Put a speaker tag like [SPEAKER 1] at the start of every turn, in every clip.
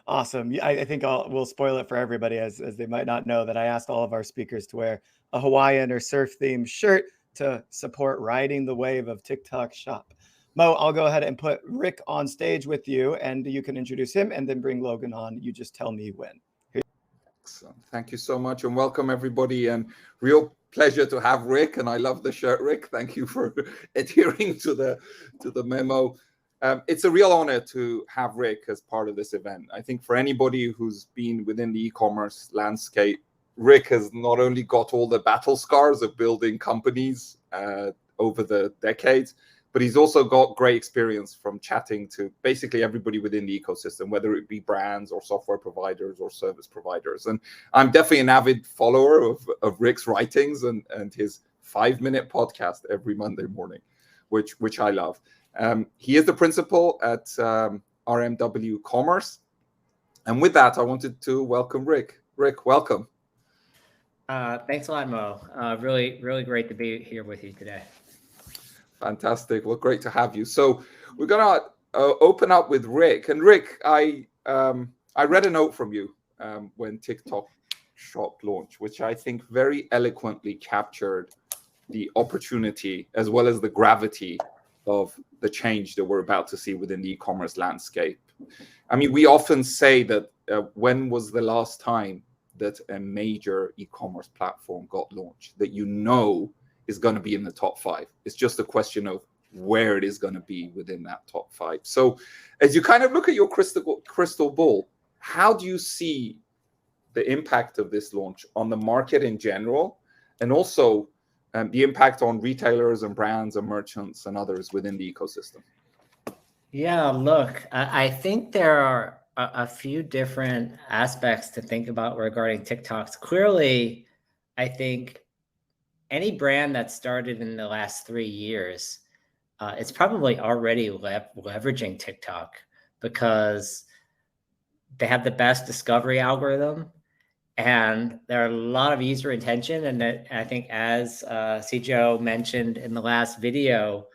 [SPEAKER 1] Awesome. I think we'll spoil it for everybody as they might not know that I asked all of our speakers to wear a Hawaiian or surf themed shirt to support riding the wave of TikTok shop. Mo, I'll go ahead and put Rick on stage with you and you can introduce him and then bring Logan on. You just tell me when.
[SPEAKER 2] Excellent. Thank you so much and welcome everybody, and real pleasure to have Rick, and I love the shirt, Rick. Thank you for adhering to the memo. It's a real honor to have Rick as part of this event. I think for anybody who's been within the e-commerce landscape, Rick has not only got all the battle scars of building companies over the decades, but he's also got great experience from chatting to basically everybody within the ecosystem, whether it be brands or software providers or service providers. And I'm definitely an avid follower of Rick's writings and his 5-minute podcast every Monday morning, which I love. He is the principal at RMW Commerce. And with that, I wanted to welcome Rick. Rick, welcome.
[SPEAKER 3] Thanks a lot, Mo. Really, really great to be here with you today.
[SPEAKER 2] Fantastic. Well, great to have you. So we're going to open up with Rick. And Rick, I read a note from you when TikTok Shop launched, which I think very eloquently captured the opportunity as well as the gravity of the change that we're about to see within the e-commerce landscape. I mean, we often say that when was the last time that a major e-commerce platform got launched that is going to be in the top 5. It's just a question of where it is going to be within that top 5. So as you kind of look at your crystal ball, how do you see the impact of this launch on the market in general, and also the impact on retailers and brands and merchants and others within the ecosystem?
[SPEAKER 3] Yeah, look, I think there are a few different aspects to think about regarding TikToks. Clearly, I think any brand that started in the last 3 years, it's probably already leveraging TikTok because they have the best discovery algorithm and there are a lot of user intention. And I think as CJO mentioned in the last video,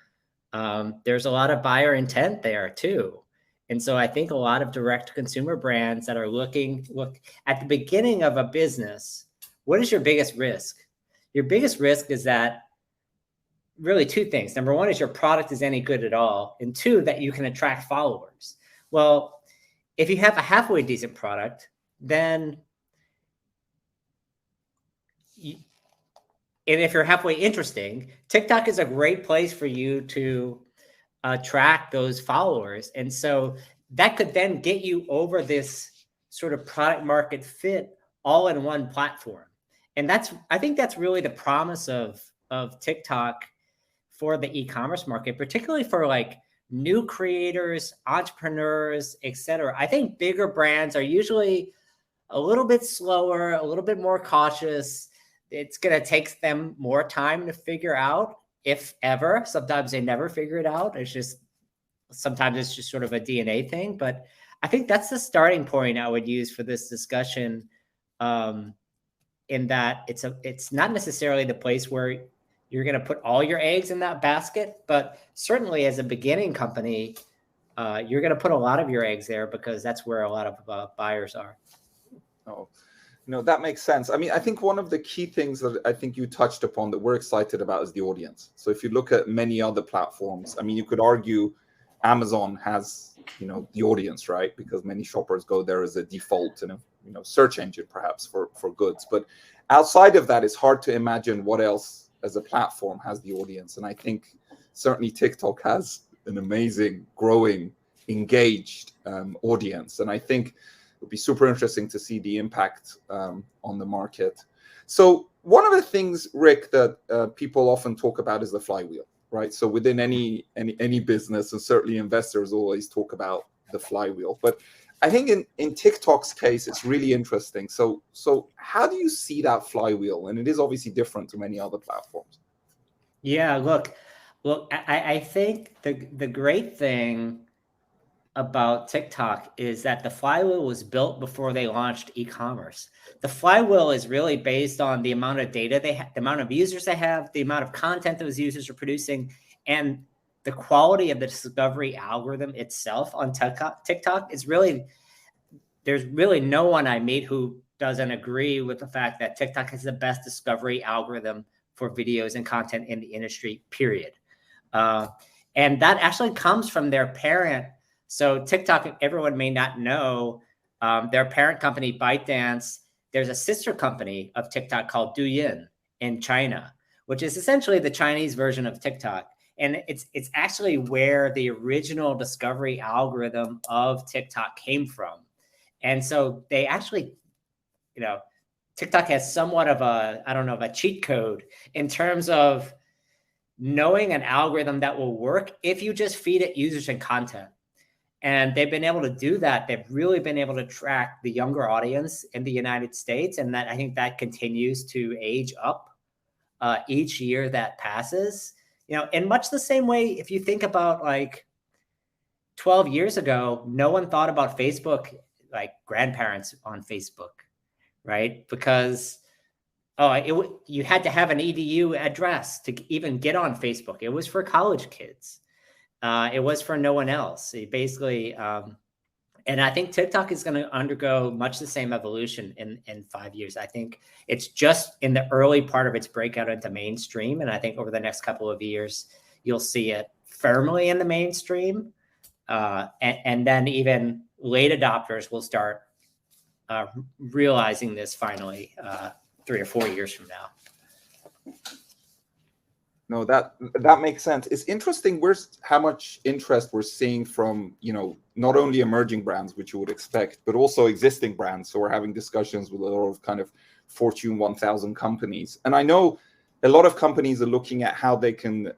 [SPEAKER 3] there's a lot of buyer intent there too. And so I think a lot of direct consumer brands that are look at the beginning of a business, what is your biggest risk? Your biggest risk is that really 2 things. Number 1 is your product is any good at all. And 2, that you can attract followers. Well, if you have a halfway decent product, then, and if you're halfway interesting, TikTok is a great place for you to attract those followers. And so that could then get you over this sort of product market fit all in one platform. And I think that's really the promise of TikTok for the e-commerce market, particularly for like new creators, entrepreneurs, et cetera. I think bigger brands are usually a little bit slower, a little bit more cautious. It's going to take them more time to figure out, if ever. Sometimes they never figure it out. Sometimes it's just sort of a DNA thing. But I think that's the starting point I would use for this discussion. In that it's not necessarily the place where you're going to put all your eggs in that basket, but certainly as a beginning company, you're going to put a lot of your eggs there because that's where a lot of buyers are.
[SPEAKER 2] Oh, no, that makes sense. I mean, I think one of the key things that I think you touched upon that we're excited about is the audience. So if you look at many other platforms, I mean, you could argue Amazon has, the audience, right? Because many shoppers go there as a default and search engine perhaps for goods. But outside of that, it's hard to imagine what else as a platform has the audience. And I think certainly TikTok has an amazing, growing, engaged audience. And I think it would be super interesting to see the impact on the market. So one of the things, Rick, that people often talk about is the flywheel, right? So within any business, and certainly investors always talk about the flywheel. But I think in TikTok's case, it's really interesting. So how do you see that flywheel? And it is obviously different to many other platforms.
[SPEAKER 3] Yeah, look, I think the great thing about TikTok is that the flywheel was built before they launched e-commerce. The flywheel is really based on the amount of data they have, the amount of users they have, the amount of content those users are producing, and the quality of the discovery algorithm itself on TikTok is really there's really no one I meet who doesn't agree with the fact that TikTok has the best discovery algorithm for videos and content in the industry, period. And that actually comes from their parent. So TikTok, everyone may not know, their parent company, ByteDance, there's a sister company of TikTok called Douyin in China, which is essentially the Chinese version of TikTok. And it's actually where the original discovery algorithm of TikTok came from. And so they actually, TikTok has somewhat of a cheat code in terms of knowing an algorithm that will work if you just feed it users and content. And they've been able to do that. They've really been able to track the younger audience in the United States. And that I think that continues to age up each year that passes. In much the same way, if you think about like 12 years ago, no one thought about Facebook, like grandparents on Facebook, right? Because you had to have an EDU address to even get on Facebook. It was for college kids. It was for no one else. It basically, and I think TikTok is going to undergo much the same evolution in 5 years. I think it's just in the early part of its breakout into mainstream. And I think over the next couple of years, you'll see it firmly in the mainstream. And then even late adopters will start realizing this finally 3 or 4 years from now.
[SPEAKER 2] No, that makes sense. It's interesting how much interest we're seeing from, not only emerging brands, which you would expect, but also existing brands. So we're having discussions with a lot of kind of Fortune 1000 companies. And I know a lot of companies are looking at how they can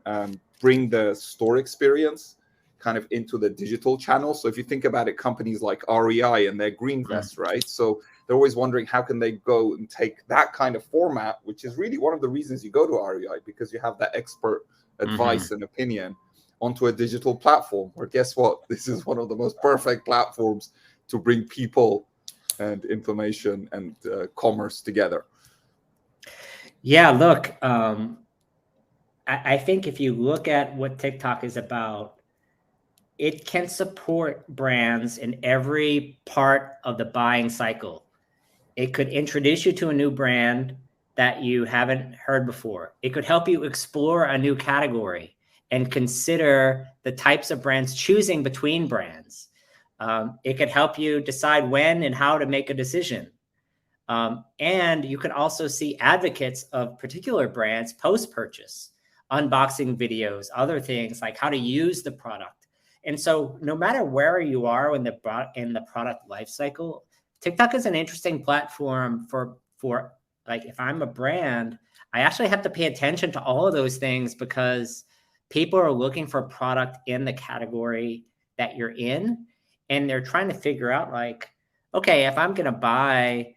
[SPEAKER 2] bring the store experience kind of into the digital channel. So if you think about it, companies like REI and their Greenvest, right? So they're always wondering how can they go and take that kind of format, which is really one of the reasons you go to REI, because you have that expert advice and opinion, onto a digital platform. Where guess what? This is one of the most perfect platforms to bring people and information and commerce together.
[SPEAKER 3] Yeah, look, I think if you look at what TikTok is about, it can support brands in every part of the buying cycle. It could introduce you to a new brand that you haven't heard before. It could help you explore a new category and consider the types of brands, choosing between brands. It could help you decide when and how to make a decision. And you can also see advocates of particular brands post-purchase, unboxing videos, other things like how to use the product. And so no matter where you are in the product lifecycle, TikTok is an interesting platform for like, if I'm a brand, I actually have to pay attention to all of those things, because people are looking for a product in the category that you're in. And they're trying to figure out like, okay, if I'm going to buy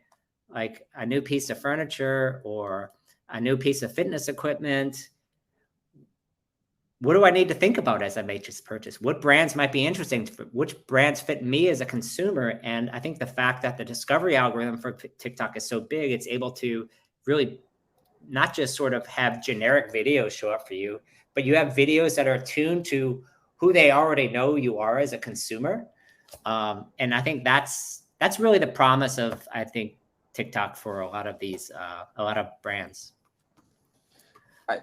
[SPEAKER 3] like a new piece of furniture or a new piece of fitness equipment, what do I need to think about as I make this purchase? What brands might be interesting? Which brands fit me as a consumer? And I think the fact that the discovery algorithm for TikTok is so big, it's able to really not just sort of have generic videos show up for you, but you have videos that are tuned to who they already know you are as a consumer. And I think that's really the promise of, I think, TikTok for a lot of these, a lot of brands.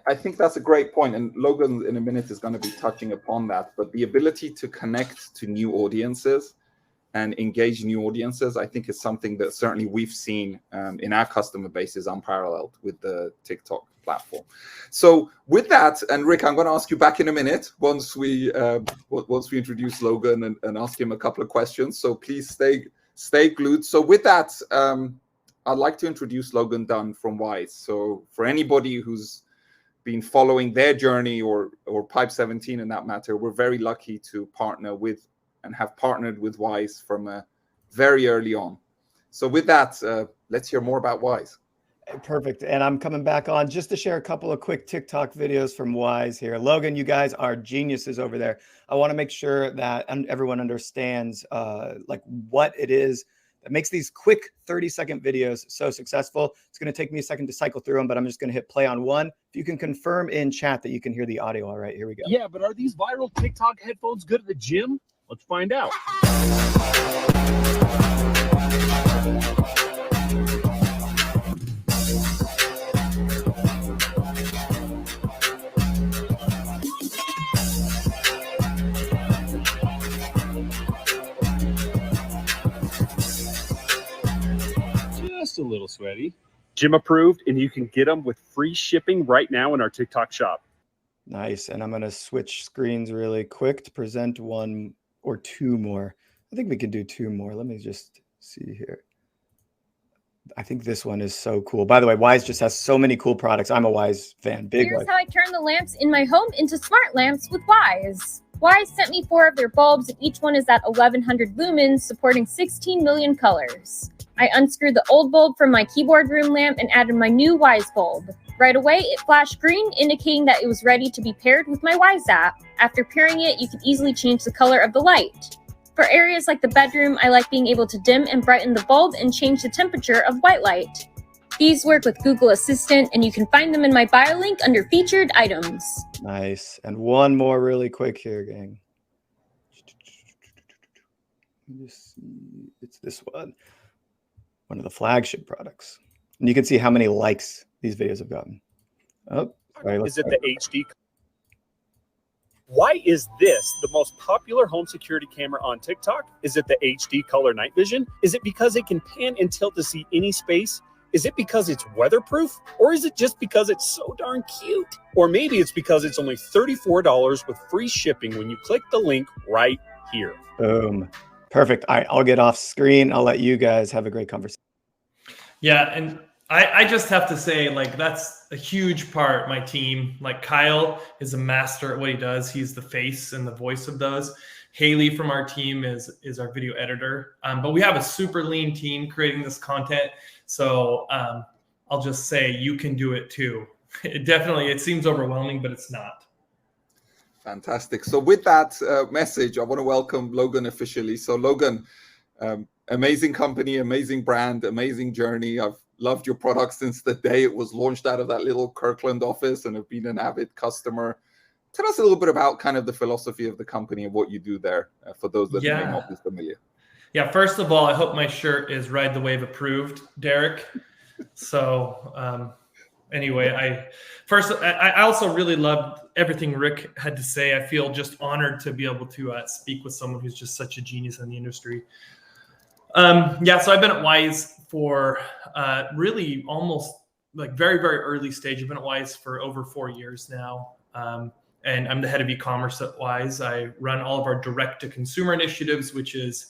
[SPEAKER 2] I think that's a great point, and Logan in a minute is going to be touching upon that. But the ability to connect to new audiences and engage new audiences, I think, is something that certainly we've seen in our customer base is unparalleled with the TikTok platform. So with that, and Rick, I'm going to ask you back in a minute once we introduce Logan and ask him a couple of questions. So please stay glued. So with that, I'd like to introduce Logan Dunn from Wyze. So for anybody who's been following their journey or Pipe 17 in that matter, we're very lucky to partner with and have partnered with Wyze from very early on. So with that, let's hear more about Wyze.
[SPEAKER 1] Perfect. And I'm coming back on just to share a couple of quick TikTok videos from Wyze here. Logan, you guys are geniuses over there. I want to make sure that everyone understands like what it is that makes these quick 30-second videos so successful. It's going to take me a second to cycle through them, but I'm just going to hit play on one. If you can confirm in chat that you can hear the audio. All right, here we go.
[SPEAKER 4] Yeah, but are these viral TikTok headphones good at the gym? Let's find out. just a little sweaty. Gym approved, and you can get them with free shipping right now in our TikTok shop.
[SPEAKER 1] Nice. And I'm going to switch screens really quick to present one or two more. I think we can do two more. Let me just see here. I think this one is so cool. By the way, Wyze just has so many cool products. I'm a Wyze fan. Big
[SPEAKER 5] Here's
[SPEAKER 1] Wyze.
[SPEAKER 5] how I turn the lamps in my home into smart lamps with Wyze. Wyze sent me 4 of their bulbs, and each one is at 1100 lumens, supporting 16 million colors. I unscrewed the old bulb from my keyboard room lamp and added my new Wyze bulb. Right away, it flashed green, indicating that it was ready to be paired with my Wyze app. After pairing it, you can easily change the color of the light. For areas like the bedroom, I like being able to dim and brighten the bulb and change the temperature of white light. These work with Google Assistant, and you can find them in my bio link under featured items.
[SPEAKER 1] Nice. And one more really quick here, gang. It's this one. One of the flagship products. And you can see how many likes these videos have gotten. Oh, sorry,
[SPEAKER 4] Is it the HD? Why is this the most popular home security camera on TikTok? Is it the HD color night vision? Is it because it can pan and tilt to see any space? Is it because it's weatherproof? Or is it just because it's so darn cute? Or maybe it's because it's only $34 with free shipping when you click the link right here.
[SPEAKER 1] Boom. Perfect. All right, I'll get off screen. I'll let you guys have a great conversation.
[SPEAKER 6] Yeah, and I just have to say, like, that's a huge part. My team, like Kyle is a master at what he does. He's the face and the voice of those. Haley from our team is our video editor. But we have a super lean team creating this content. So I'll just say you can do it too. It seems overwhelming, but it's not.
[SPEAKER 2] Fantastic. So with that message, I want to welcome Logan officially. So Logan, amazing company, amazing brand, amazing journey. I've loved your product since the day it was launched out of that little Kirkland office and have been an avid customer. Tell us a little bit about kind of the philosophy of the company and what you do there for those that may not be familiar.
[SPEAKER 6] Yeah, first of all, I hope my shirt is Ride the Wave approved, Derek. So anyway, I also really loved everything Rick had to say. I feel just honored to be able to speak with someone who's just such a genius in the industry. So I've been at Wyze for really almost like very, very early stage. I've been at Wyze for over 4 years now. And I'm the head of e-commerce at Wyze. I run all of our direct-to-consumer initiatives, which is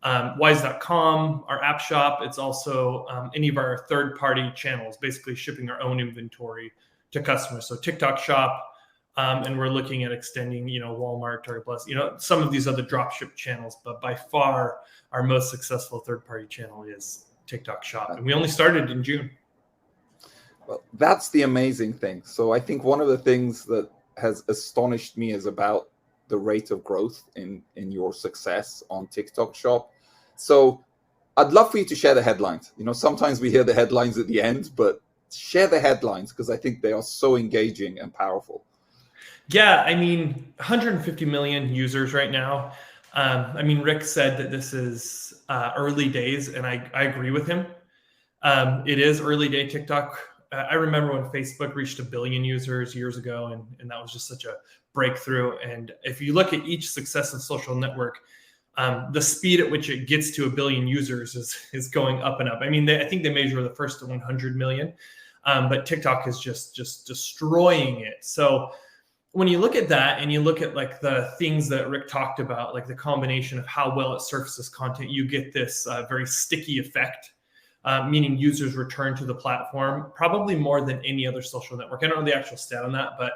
[SPEAKER 6] Wyze.com, our app shop. It's also any of our third-party channels, basically shipping our own inventory to customers. So TikTok shop, and we're looking at extending, Walmart, Target Plus, some of these other dropship channels. But by far, our most successful third-party channel is TikTok shop. And we only started in June.
[SPEAKER 2] Well, that's the amazing thing. So I think one of the things that has astonished me is about the rate of growth in your success on TikTok shop. So I'd love for you to share the headlines. Sometimes we hear the headlines at the end, but share the headlines because I think they are so engaging and powerful.
[SPEAKER 6] Yeah, 150 million users right now. Rick said that this is early days, and I agree with him. It is early day TikTok. I remember when Facebook reached 1 billion users years ago, and that was just such a breakthrough. And if you look at each successive social network, the speed at which it gets to 1 billion users is going up and up. I think they measure the first to 100 million, but TikTok is just destroying it. So when you look at that and you look at like the things that Rick talked about, like the combination of how well it surfaces content, you get this very sticky effect. Meaning users return to the platform probably more than any other social network. I don't know the actual stat on that, but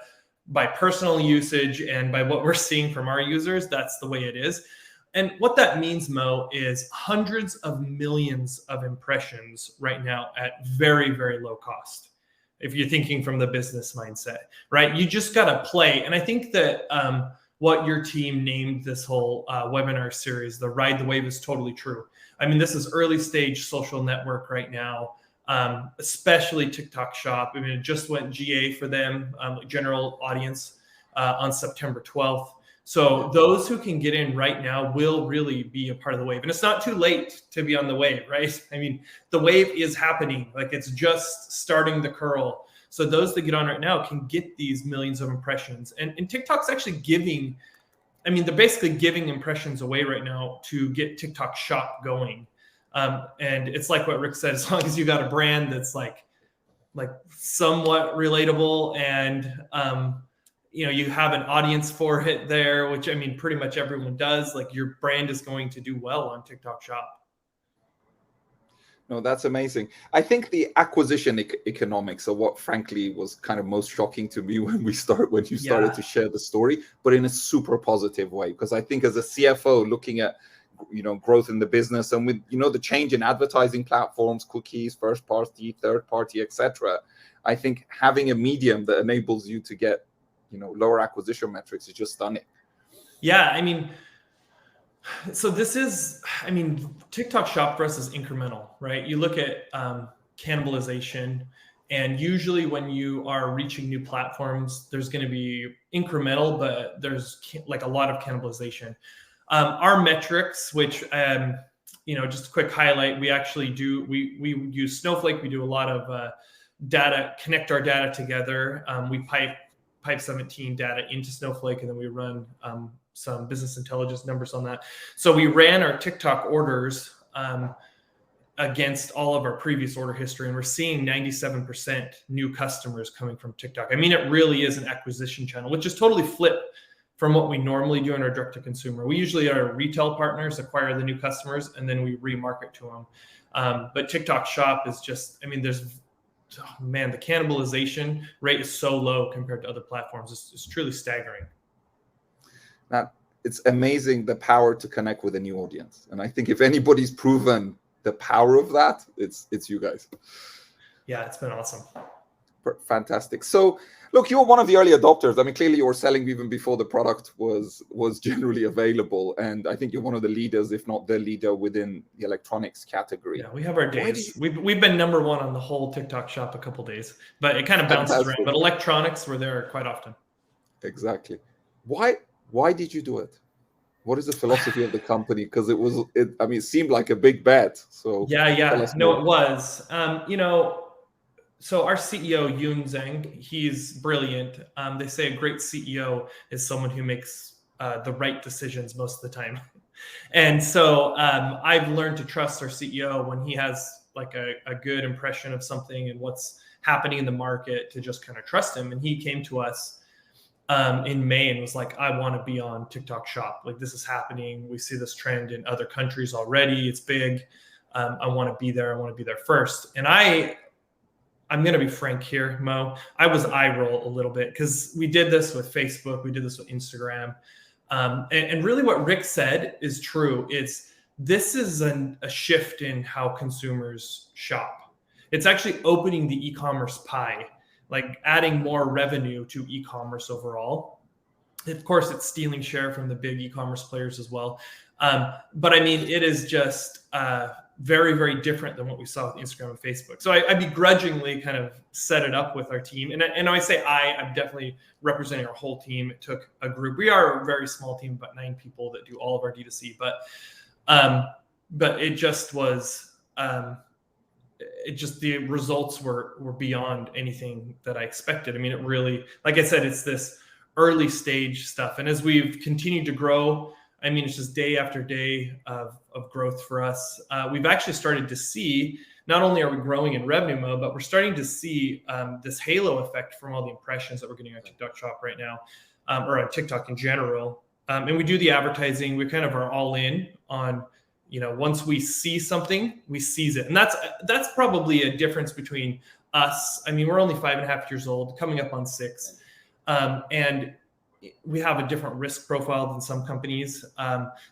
[SPEAKER 6] by personal usage and by what we're seeing from our users, that's the way it is. And what that means, Mo, is hundreds of millions of impressions right now at very, very low cost. If you're thinking from the business mindset, right? You just got to play. And I think that what your team named this whole webinar series, the Ride the Wave, is totally true. This is early stage social network right now, especially TikTok shop. It just went GA for them, general audience, on September 12th. So those who can get in right now will really be a part of the wave. And it's not too late to be on the wave, right? The wave is happening. Like, it's just starting to curl. So those that get on right now can get these millions of impressions. And TikTok's actually giving, they're basically giving impressions away right now to get TikTok shop going. And it's like what Rick said, as long as you got a brand that's like somewhat relatable and, you have an audience for it there, which I mean, pretty much everyone does, like your brand is going to do well on TikTok Shop.
[SPEAKER 2] No, that's amazing. I think the acquisition economics are what, frankly, was kind of most shocking to me when you started to share the story, but in a super positive way. Because I think as a CFO, looking at growth in the business and with the change in advertising platforms, cookies, first party, third party, etc., I think having a medium that enables you to get lower acquisition metrics is just stunning.
[SPEAKER 6] Yeah, I mean. So TikTok Shop for us is incremental, right? You look at cannibalization, and usually when you are reaching new platforms, there's going to be incremental, but there's like a lot of cannibalization. Our metrics, which, just a quick highlight, we actually do, we use Snowflake. We do a lot of data, connect our data together. We pipe 17 data into Snowflake, and then we run some business intelligence numbers on that. So we ran our TikTok orders against all of our previous order history, and we're seeing 97% new customers coming from TikTok. I mean, it really is an acquisition channel, which is totally flipped from what we normally do in our direct to consumer. We usually our retail partners acquire the new customers and then we remarket to them. But TikTok Shop is just, I mean, the cannibalization rate is so low compared to other platforms. It's truly staggering.
[SPEAKER 2] Now, it's amazing the power to connect with a new audience. And I think if anybody's proven the power of that, it's you guys.
[SPEAKER 6] Yeah, it's been awesome.
[SPEAKER 2] Fantastic. So look, you're one of the early adopters. I mean, clearly you were selling even before the product was generally available. And I think you're one of the leaders, if not the leader, within the electronics category.
[SPEAKER 6] Yeah, we have our days. We've been number one on the whole TikTok Shop a couple of days, but it kind of bounces around. But electronics, we're there quite often. Exactly.
[SPEAKER 2] Why did you do it? What is the philosophy of the company? Because it seemed like a big bet. So
[SPEAKER 6] yeah. No, it was. So our CEO, Yoon Zhang, he's brilliant. They say a great CEO is someone who makes the right decisions most of the time. And so I've learned to trust our CEO when he has like a good impression of something and what's happening in the market, to just kind of trust him. And he came to us in May and was like, I want to be on TikTok Shop. Like, this is happening. We see this trend in other countries already. It's big. I want to be there. I want to be there first. And I'm going to be frank here, Mo. I was eye roll a little bit because we did this with Facebook. We did this with Instagram. And really what Rick said is true. This is a shift in how consumers shop. It's actually opening the e-commerce pie, like adding more revenue to e-commerce overall. Of course, it's stealing share from the big e-commerce players as well. But I mean, it is just very, very different than what we saw with Instagram and Facebook. So I begrudgingly kind of set it up with our team. And I say I'm definitely representing our whole team. It took a group. We are a very small team, about 9 people that do all of our D2C. But it just was, the results were beyond anything that I expected. I mean, it really, like I said, it's this early stage stuff. And as we've continued to grow, I mean, it's just day after day of growth for us. We've actually started to see, not only are we growing in revenue mode, but we're starting to see this halo effect from all the impressions that we're getting on TikTok Shop right now, or on TikTok in general. And we do the advertising. We kind of are all in on, once we see something, we seize it. And that's probably a difference between us. I mean, we're only 5.5 years old, coming up on 6. And we have a different risk profile than some companies.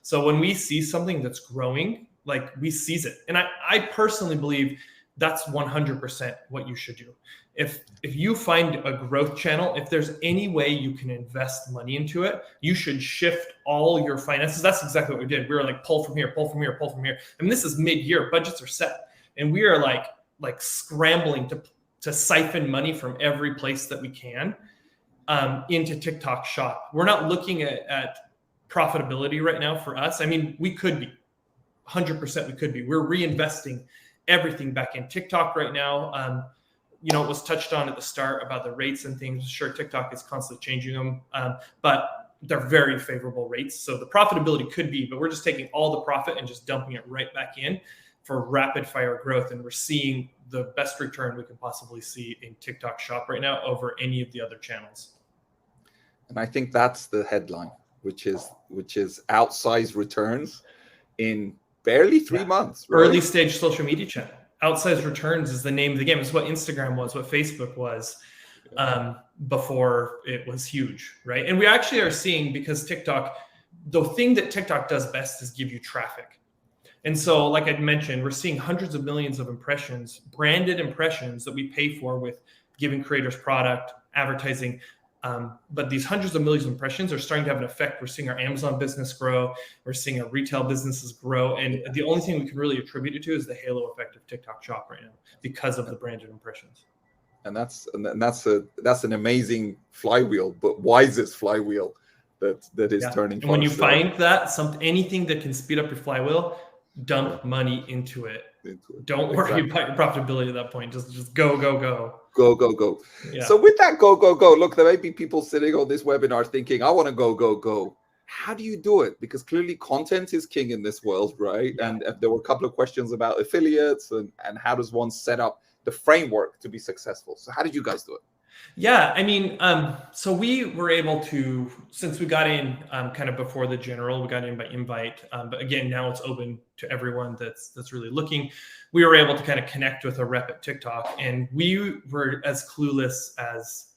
[SPEAKER 6] So when we see something that's growing, like, we seize it. And I personally believe that's 100% what you should do. If you find a growth channel, if there's any way you can invest money into it, you should shift all your finances. That's exactly what we did. We were like, pull from here, pull from here, pull from here. I mean, this is mid-year, budgets are set. And we are like scrambling to siphon money from every place that we can into TikTok Shop. We're not looking at profitability right now for us. I mean, we could be 100%. We could be. We're reinvesting everything back in TikTok right now. It was touched on at the start about the rates and things. Sure, TikTok is constantly changing them, but they're very favorable rates. So the profitability could be, but we're just taking all the profit and just dumping it right back in for rapid fire growth. And we're seeing the best return we can possibly see in TikTok Shop right now over any of the other channels.
[SPEAKER 2] And I think that's the headline, which is outsized returns in barely 3 months. Right?
[SPEAKER 6] Early stage social media channel. Outsized returns is the name of the game. It's what Instagram was, what Facebook was before it was huge, right? And we actually are seeing, because TikTok, the thing that TikTok does best is give you traffic. And so, like I mentioned, we're seeing hundreds of millions of impressions, branded impressions that we pay for with giving creators product, advertising. But these hundreds of millions of impressions are starting to have an effect. We're seeing our Amazon business grow. We're seeing our retail businesses grow. And the only thing we can really attribute it to is the halo effect of TikTok Shop right now because of the branded impressions.
[SPEAKER 2] And that's an amazing flywheel, but Wyze's flywheel that is turning.
[SPEAKER 6] And when you find that anything that can speed up your flywheel, dump money into it. Don't worry about your profitability at that point. Just go.
[SPEAKER 2] Go.
[SPEAKER 6] Yeah.
[SPEAKER 2] So with that go, look, there may be people sitting on this webinar thinking, I want to go. How do you do it? Because clearly content is king in this world, right? And there were a couple of questions about affiliates and how does one set up the framework to be successful. So how did you guys do it?
[SPEAKER 6] Yeah, I mean, so we were able to, since we got in kind of before the general, we got in by invite, but again, now it's open to everyone that's really looking. We were able to kind of connect with a rep at TikTok, and we were as clueless as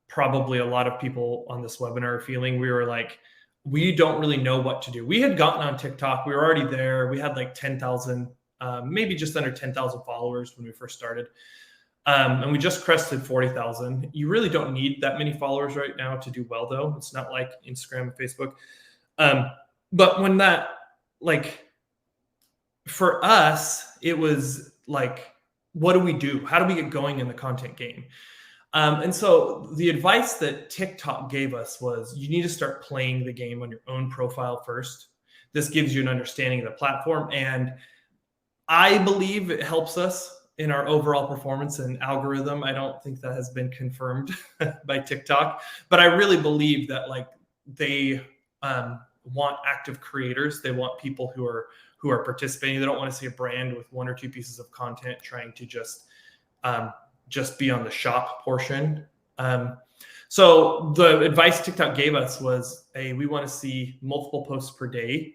[SPEAKER 6] probably a lot of people on this webinar are feeling. We were like, we don't really know what to do. We had gotten on TikTok. We were already there. We had like 10,000, maybe just under 10,000 followers when we first started. And we just crested 40,000. You really don't need that many followers right now to do well, though. It's not like Instagram and Facebook. But when that, like, for us, it was like, what do we do? How do we get going in the content game? And so the advice that TikTok gave us was you need to start playing the game on your own profile first. This gives you an understanding of the platform. And I believe it helps us in our overall performance and algorithm. I don't think that has been confirmed by TikTok, but I really believe that like they want active creators. They want people who are participating. They don't want to see a brand with 1 or 2 pieces of content trying to just be on the shop portion. So the advice TikTok gave us was, hey, we want to see multiple posts per day,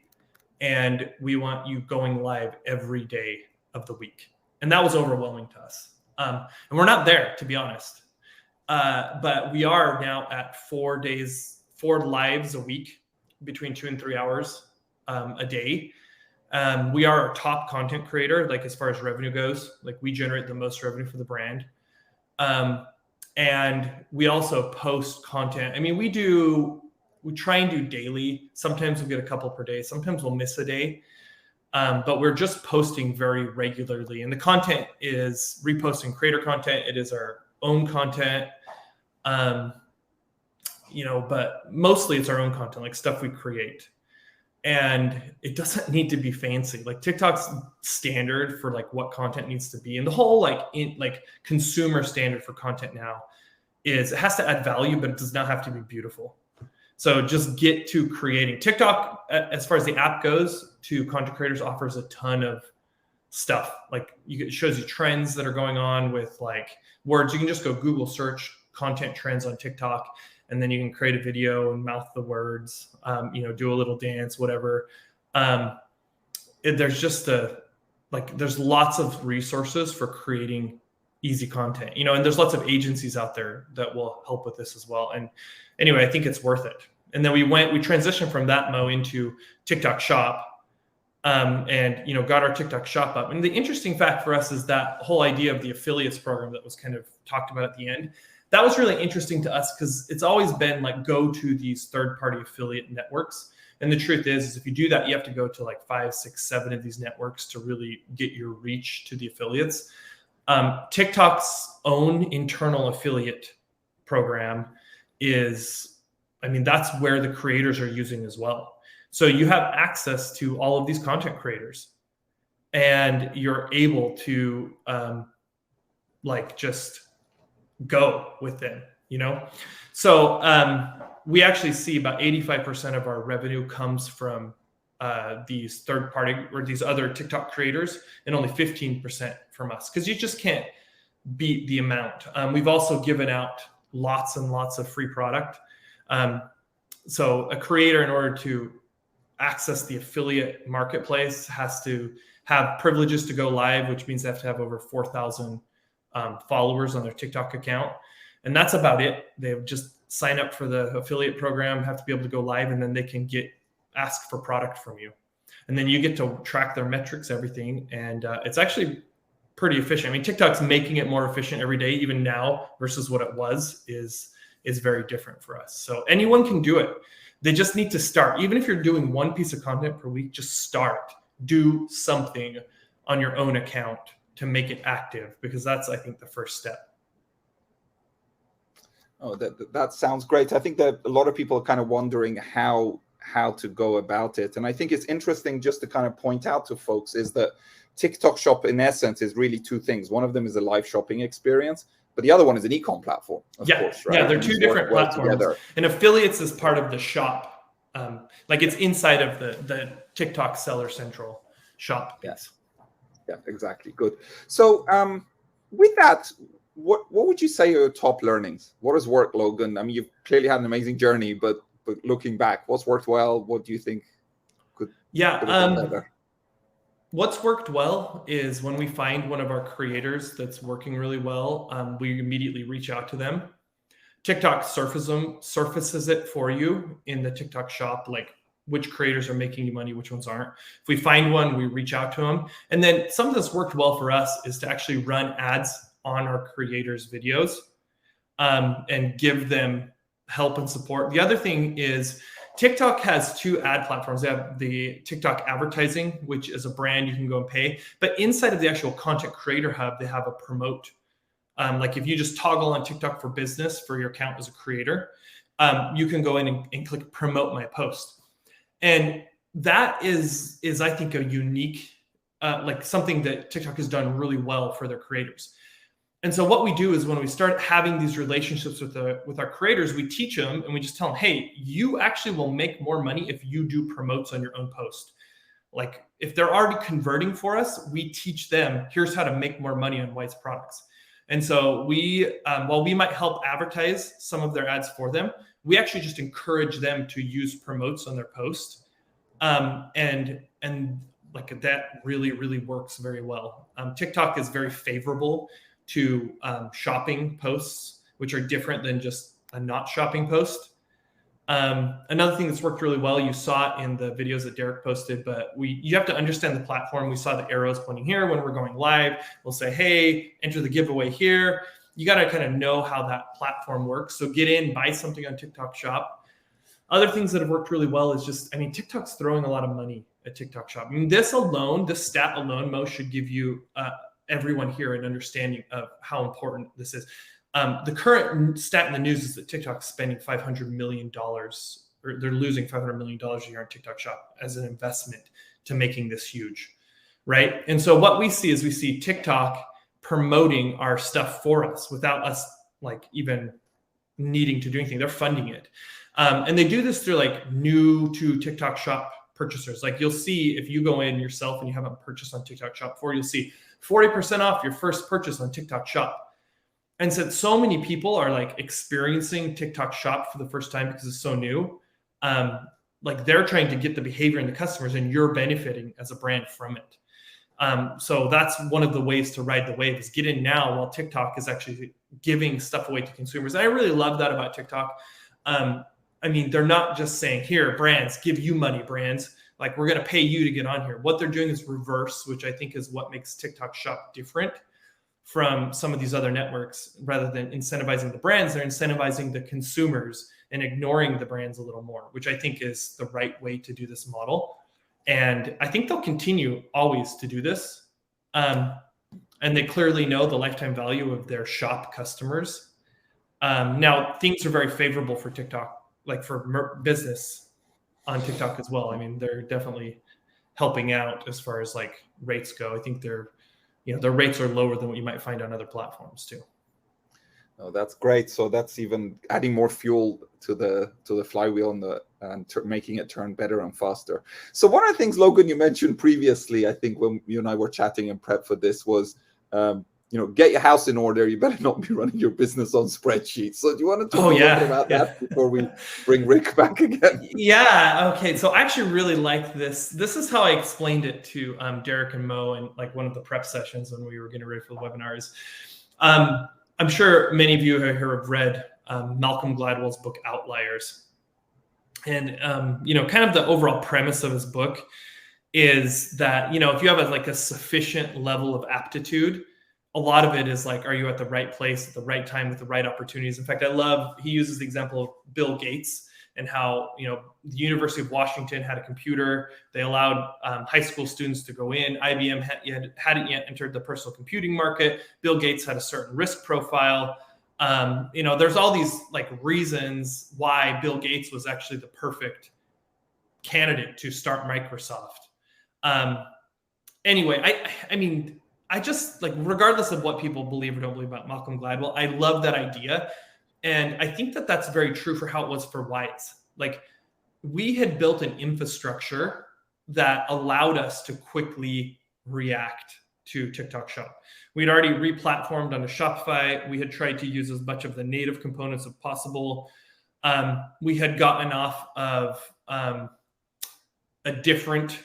[SPEAKER 6] and we want you going live every day of the week. And that was overwhelming to us. And we're not there, to be honest. But we are now at 4 lives a week, between 2 and 3 hours a day. We are a top content creator, like as far as revenue goes. Like we generate the most revenue for the brand. And we also post content. I mean, we try and do daily. Sometimes we'll get a couple per day. Sometimes we'll miss a day. But we're just posting very regularly, and the content is reposting creator content. It is our own content, but mostly it's our own content, like stuff we create, and it doesn't need to be fancy. Like TikTok's standard for like what content needs to be, and the whole consumer standard for content now is it has to add value, but it does not have to be beautiful. So just get to creating. TikTok, as far as the app goes, to content creators offers a ton of stuff. Like it shows you trends that are going on with like words. You can just go Google search content trends on TikTok, and then you can create a video and mouth the words, do a little dance, whatever. There's just there's lots of resources for creating easy content, and there's lots of agencies out there that will help with this as well. And anyway, I think it's worth it. And then we transitioned from that into TikTok Shop, and got our TikTok Shop up. And the interesting fact for us is that whole idea of the affiliates program that was kind of talked about at the end. That was really interesting to us because it's always been like go to these third-party affiliate networks. And the truth is if you do that, you have to go to like 5, 6, 7 of these networks to really get your reach to the affiliates. TikTok's own internal affiliate program that's where the creators are using as well. So you have access to all of these content creators, and you're able to just go with them, So we actually see about 85% of our revenue comes from these third party or these other TikTok creators, and only 15% from us, because you just can't beat the amount. We've also given out lots and lots of free product. So a creator, in order to access the affiliate marketplace, has to have privileges to go live, which means they have to have over 4,000 followers on their TikTok account. And that's about it. They just sign up for the affiliate program, have to be able to go live, and then they can ask for product from you. And then you get to track their metrics, everything. And it's actually pretty efficient. I mean, TikTok's making it more efficient every day, even now, versus what it was is very different for us. So anyone can do it. They just need to start. Even if you're doing one piece of content per week, just start. Do something on your own account to make it active, because that's, I think, the first step.
[SPEAKER 2] Oh, that sounds great. I think that a lot of people are kind of wondering how to go about it. And I think it's interesting just to kind of point out to folks is that TikTok Shop, in essence, is really two things. One of them is a live shopping experience, but the other one is an e-com platform, of course, right?
[SPEAKER 6] Yeah, they're two different platforms. And affiliates is part of the shop. Like it's inside of the TikTok Seller Central shop piece.
[SPEAKER 2] Yeah, exactly. Good. So with that, what would you say are your top learnings? What has worked, Logan? I mean, you've clearly had an amazing journey, but looking back, what's worked well? What do you think could have been better?
[SPEAKER 6] What's worked well is when we find one of our creators that's working really well, we immediately reach out to them. TikTok surfaces it for you in the TikTok shop, like which creators are making you money, which ones aren't. If we find one, we reach out to them. And then something that's worked well for us is to actually run ads on our creators' videos and give them help and support. The other thing is TikTok has two ad platforms. They have the TikTok advertising, which is a brand you can go and pay. But inside of the actual content creator hub, they have a promote. Like if you just toggle on TikTok for business for your account as a creator, you can go in and click promote my post. And that is I think, a unique, like something that TikTok has done really well for their creators. And so what we do is when we start having these relationships with our creators, we teach them and we just tell them, hey, you actually will make more money if you do promotes on your own post. Like if they're already converting for us, we teach them, here's how to make more money on Wyze products. And so we, while we might help advertise some of their ads for them, we actually just encourage them to use promotes on their post. And like that really, really works very well. TikTok is very favorable to shopping posts, which are different than just a not shopping post. Another thing that's worked really well, you saw it in the videos that Derek posted, but you have to understand the platform. We saw the arrows pointing here when we're going live. We'll say, hey, enter the giveaway here. You got to kind of know how that platform works. So get in, buy something on TikTok Shop. Other things that have worked really well is just, I mean, TikTok's throwing a lot of money at TikTok Shop. I mean, this stat alone, Mo, should give you everyone here an understanding of how important this is. The current stat in the news is that TikTok's spending $500 million, or they're losing $500 million a year on TikTok Shop as an investment to making this huge, right? And so what we see TikTok promoting our stuff for us without us like even needing to do anything. They're funding it. And they do this through like new to TikTok Shop purchasers. Like you'll see if you go in yourself and you haven't purchased on TikTok Shop before, you'll see 40% off your first purchase on TikTok Shop. And since so many people are like experiencing TikTok Shop for the first time because it's so new, like they're trying to get the behavior in the customers and you're benefiting as a brand from it. So that's one of the ways to ride the wave is get in now while TikTok is actually giving stuff away to consumers. And I really love that about TikTok. I mean, they're not just saying, here, brands, give you money, brands. Like, we're going to pay you to get on here. What they're doing is reverse, which I think is what makes TikTok Shop different from some of these other networks. Rather than incentivizing the brands, they're incentivizing the consumers and ignoring the brands a little more, which I think is the right way to do this model. And I think they'll continue always to do this. And they clearly know the lifetime value of their shop customers. Now, things are very favorable for TikTok, like for business on TikTok as well. I mean, they're definitely helping out as far as like rates go. I think their rates are lower than what you might find on other platforms too.
[SPEAKER 2] Oh, that's great. So that's even adding more fuel to the flywheel and making it turn better and faster. So one of the things, Logan, you mentioned previously, I think when you and I were chatting in prep for this, was get your house in order. You better not be running your business on spreadsheets. So do you want to talk a little bit about that before we bring Rick back again?
[SPEAKER 6] Yeah. Okay. So I actually really like this. This is how I explained it to Derek and Mo in like one of the prep sessions when we were getting ready for the webinars. I'm sure many of you have read Malcolm Gladwell's book Outliers. And, kind of the overall premise of his book is that, if you have a sufficient level of aptitude, a lot of it is like, are you at the right place at the right time with the right opportunities? In fact, he uses the example of Bill Gates and how, the University of Washington had a computer. They allowed high school students to go in. IBM hadn't yet entered the personal computing market. Bill Gates had a certain risk profile. There's all these reasons why Bill Gates was actually the perfect candidate to start Microsoft. Anyway, I just regardless of what people believe or don't believe about Malcolm Gladwell, I love that idea. And I think that that's very true for how it was for Wyze. We had built an infrastructure that allowed us to quickly react to TikTok Shop. We'd already re-platformed onto Shopify. We had tried to use as much of the native components as possible. We had gotten off of a different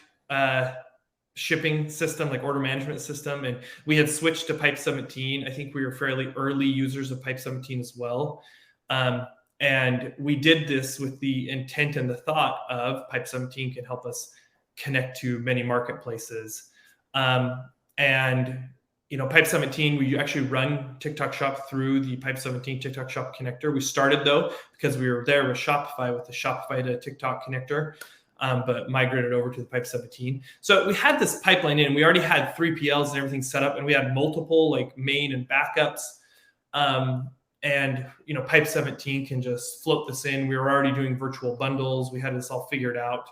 [SPEAKER 6] shipping system, like order management system, and we had switched to Pipe 17. I think we were fairly early users of Pipe 17 as well. And we did this with the intent and the thought of Pipe 17 can help us connect to many marketplaces. Pipe 17, we actually run TikTok Shop through the Pipe 17 TikTok Shop connector. We started though, because we were there with Shopify with the Shopify to TikTok connector, but migrated over to the Pipe 17. So we had this pipeline in, we already had 3PLs and everything set up, and we had multiple main and backups. Pipe 17 can just float this in. We were already doing virtual bundles. We had this all figured out.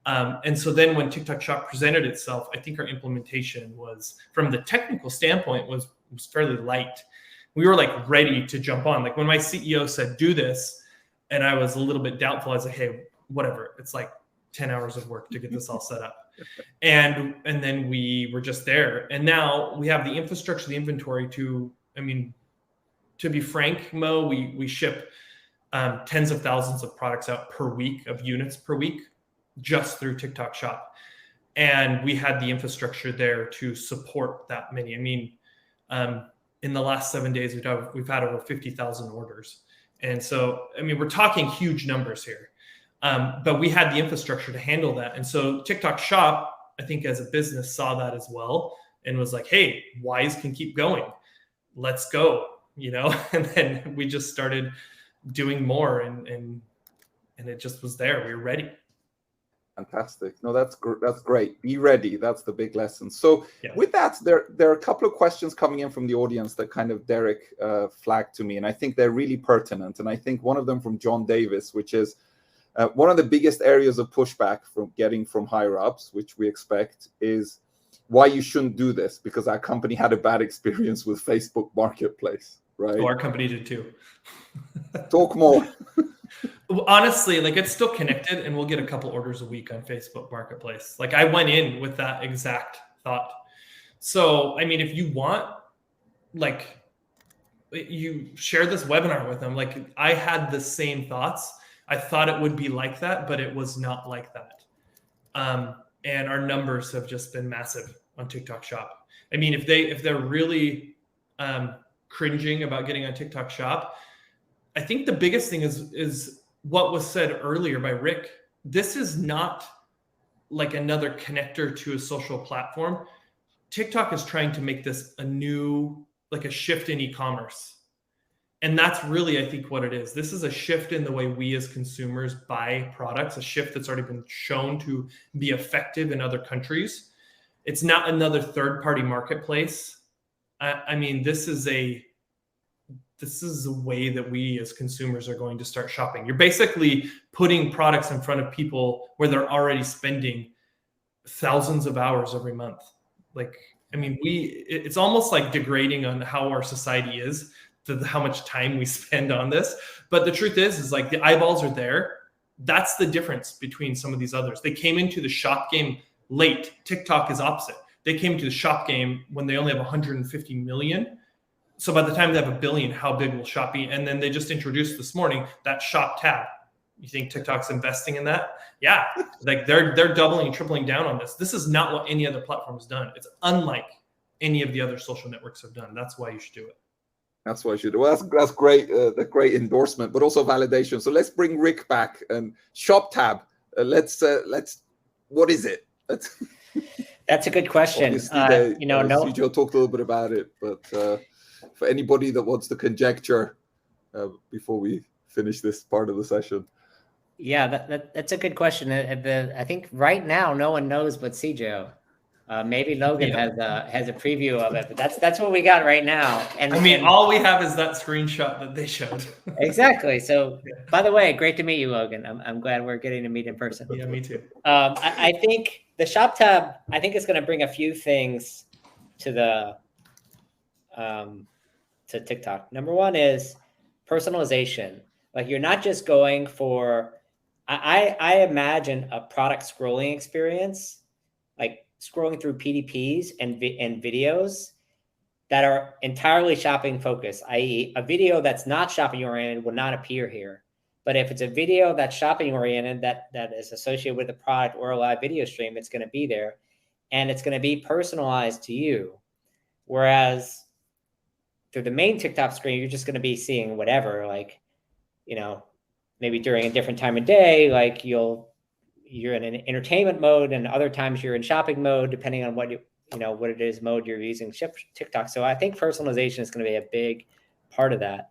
[SPEAKER 6] And so then when TikTok Shop presented itself, I think our implementation was, from the technical standpoint, was fairly light. We were ready to jump on. When my CEO said, do this, and I was a little bit doubtful, I was like, hey, whatever. It's 10 hours of work to get this all set up. And then we were just there. And now we have the infrastructure, the inventory to be frank, Mo, we ship tens of thousands of products out per week, of units per week, just through TikTok Shop. And we had the infrastructure there to support that many. In the last 7 days, we've had over 50,000 orders. And so, we're talking huge numbers here. But we had the infrastructure to handle that. And so TikTok Shop, I think as a business, saw that as well and was like, hey, Wyze can keep going. Let's go, and then we just started doing more and it just was there. We were ready.
[SPEAKER 2] Fantastic. No, that's great. Be ready. That's the big lesson. So with that, there are a couple of questions coming in from the audience that kind of Derek flagged to me, and I think they're really pertinent. And I think one of them from John Davis, which is one of the biggest areas of pushback from higher ups, which we expect, is why you shouldn't do this, because our company had a bad experience with Facebook Marketplace, right?
[SPEAKER 6] Oh, our company did too.
[SPEAKER 2] Talk more.
[SPEAKER 6] Honestly, it's still connected, and we'll get a couple orders a week on Facebook Marketplace. I went in with that exact thought. So, if you want, you share this webinar with them. I had the same thoughts. I thought it would be like that, but it was not like that. And our numbers have just been massive on TikTok Shop. If they're really cringing about getting on TikTok Shop, I think the biggest thing is what was said earlier by Rick. This is not another connector to a social platform. TikTok is trying to make this a new, a shift in e-commerce. And that's really, I think, what it is. This is a shift in the way we as consumers buy products, a shift that's already been shown to be effective in other countries. It's not another third-party marketplace. This is a way that we as consumers are going to start shopping. You're basically putting products in front of people where they're already spending thousands of hours every month. It's almost degrading on how our society is how much time we spend on this. But the truth is like the eyeballs are there. That's the difference between some of these others. They came into the shop game late. TikTok is opposite. They came into the shop game when they only have 150 million. So by the time they have 1 billion, how big will shop be? And then they just introduced this morning that shop tab. You think TikTok's investing in that? Yeah, like they're doubling and tripling down on this. This is not what any other platform has done. It's unlike any of the other social networks have done. That's why you should do it.
[SPEAKER 2] That's why I should. Well, that's great. The great endorsement, but also validation. So let's bring Rick back and shop tab. Let's. What is it?
[SPEAKER 3] That's a good question.
[SPEAKER 2] Sergio talked a little bit about it, but for anybody that wants to conjecture before we finish this part of the session.
[SPEAKER 3] Yeah, that's a good question. I think right now no one knows but Sergio. Maybe Logan has a preview of it, but that's what we got right now. And
[SPEAKER 6] I mean, all we have is that screenshot that they showed.
[SPEAKER 3] Exactly. So, by the way, great to meet you, Logan. I'm glad we're getting to meet in person.
[SPEAKER 6] Yeah, me too.
[SPEAKER 3] I think the shop tab, I think, is going to bring a few things to the to TikTok. Number one is personalization. Like you're not just going for. I imagine a product scrolling experience, like scrolling through PDPs and videos that are entirely shopping focused, i.e. a video that's not shopping oriented will not appear here. But if it's a video that's shopping oriented that is associated with a product or a live video stream, it's going to be there and it's going to be personalized to you. Whereas through the main TikTok screen, you're just going to be seeing whatever, like, maybe during a different time of day, like you're in an entertainment mode and other times you're in shopping mode, depending on what what it is mode you're using TikTok. So I think personalization is going to be a big part of that.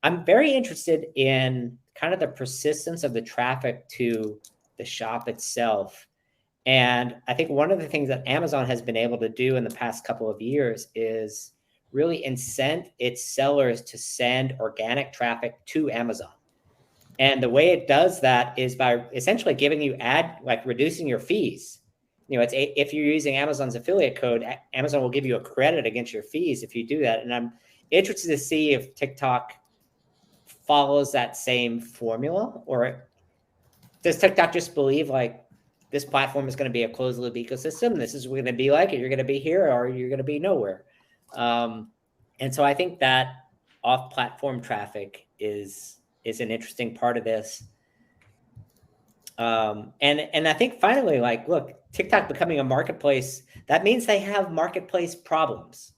[SPEAKER 3] I'm very interested in kind of the persistence of the traffic to the shop itself. And I think one of the things that Amazon has been able to do in the past couple of years is really incent its sellers to send organic traffic to Amazon. And the way it does that is by essentially giving you reducing your fees. If you're using Amazon's affiliate code, Amazon will give you a credit against your fees if you do that. And I'm interested to see if TikTok follows that same formula, or does TikTok just believe like this platform is going to be a closed loop ecosystem? This is what it's going to be like, and you're going to be here or you're going to be nowhere. And so I think that off-platform traffic is an interesting part of this. And I think finally, like, look, TikTok becoming a marketplace, that means they have marketplace problems.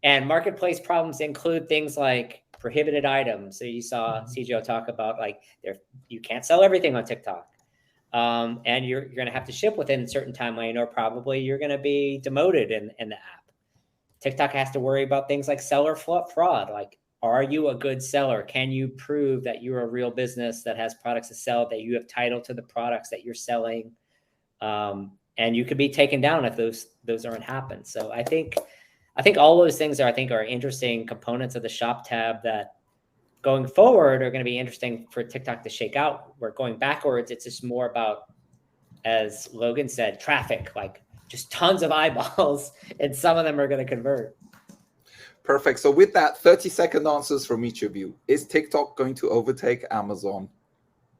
[SPEAKER 3] And marketplace problems include things like prohibited items. So you saw Sergio talk about like you can't sell everything on TikTok. And you're going to have to ship within a certain time lane, or probably you're going to be demoted in the app. TikTok has to worry about things like seller fraud. Like, are you a good seller? Can you prove that you're a real business that has products to sell, that you have title to the products that you're selling? And you could be taken down if those aren't happen. So I think all those things are interesting components of the shop tab that going forward are going to be interesting for TikTok to shake out. Where going backwards, it's just more about, as Logan said, traffic, like just tons of eyeballs, and some of them are going to convert.
[SPEAKER 2] Perfect. So with that, 30-second answers from each of you. Is TikTok going to overtake Amazon,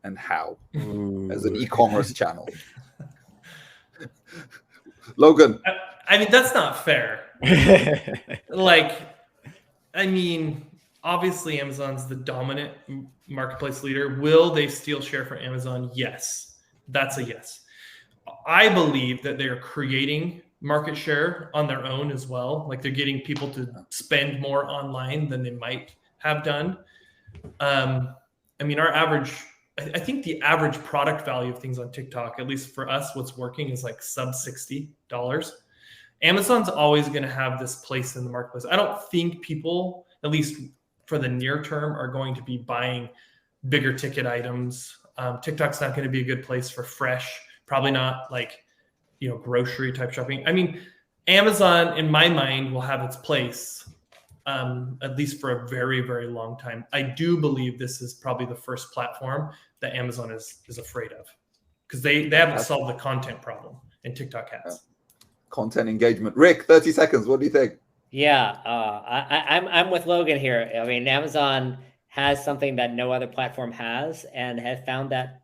[SPEAKER 2] and how? As an e-commerce channel. Logan.
[SPEAKER 6] I mean, that's not fair. Obviously Amazon's the dominant marketplace leader. Will they steal share from Amazon? Yes. That's a yes. I believe that they are creating market share on their own as well. Like they're getting people to spend more online than they might have done. I think the average product value of things on TikTok, at least for us, what's working is like sub $60. Amazon's always going to have this place in the marketplace. I don't think people, at least for the near term, are going to be buying bigger ticket items. TikTok's not going to be a good place for fresh, probably not like, grocery type shopping. I mean, Amazon, in my mind, will have its place, at least for a very, very long time. I do believe this is probably the first platform that Amazon is afraid of, because they haven't solved the content problem, and TikTok has.
[SPEAKER 2] Content engagement. Rick, 30 seconds. What do you think?
[SPEAKER 3] Yeah, I'm with Logan here. I mean, Amazon has something that no other platform has, and have found that,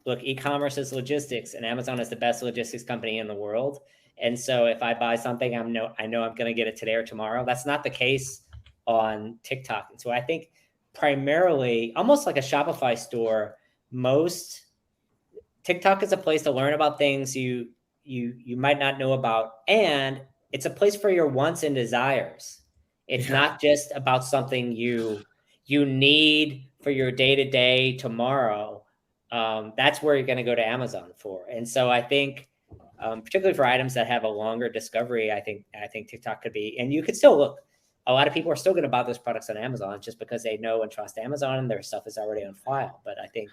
[SPEAKER 3] look, e-commerce is logistics, and Amazon is the best logistics company in the world. And so if I buy something, I know I'm going to get it today or tomorrow. That's not the case on TikTok. And so I think primarily, almost like a Shopify store, TikTok is a place to learn about things you might not know about, and it's a place for your wants and desires. It's not just about something you need for your day-to-day tomorrow. That's where you're going to go to Amazon for. And so I think, particularly for items that have a longer discovery, I think TikTok could be, and you could still look, a lot of people are still going to buy those products on Amazon just because they know and trust Amazon and their stuff is already on file. But I think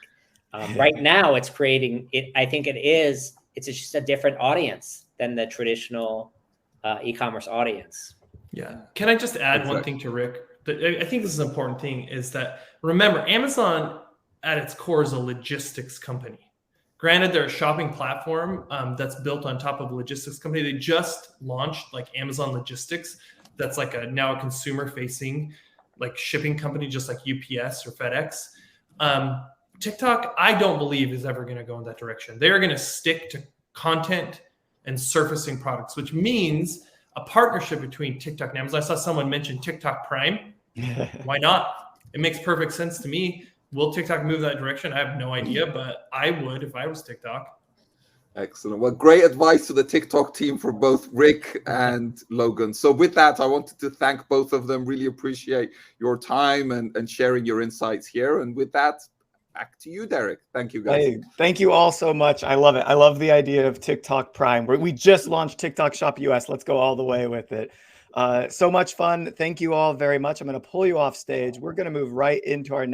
[SPEAKER 3] right now it's creating it. I think it's just a different audience than the traditional e-commerce audience.
[SPEAKER 6] Yeah. Can I just add one thing to Rick? I think this is an important thing, is that, remember, Amazon at its core is a logistics company. Granted, they're a shopping platform that's built on top of a logistics company. They just launched like Amazon Logistics. That's like now a consumer facing like shipping company, just like UPS or FedEx. TikTok, I don't believe, is ever going to go in that direction. They are going to stick to content and surfacing products, which means a partnership between TikTok and Amazon. I saw someone mention TikTok Prime. Why not? It makes perfect sense to me. Will TikTok move that direction? I have no idea, but I would if I was TikTok.
[SPEAKER 2] Excellent. Well, great advice to the TikTok team for both Rick and Logan. So with that, I wanted to thank both of them. Really appreciate your time and sharing your insights here. And with that, back to you, Derek. Thank you, guys.
[SPEAKER 1] Hey, thank you all so much. I love it. I love the idea of TikTok Prime. We just launched TikTok Shop US. Let's go all the way with it. So much fun. Thank you all very much. I'm going to pull you off stage. We're going to move right into our next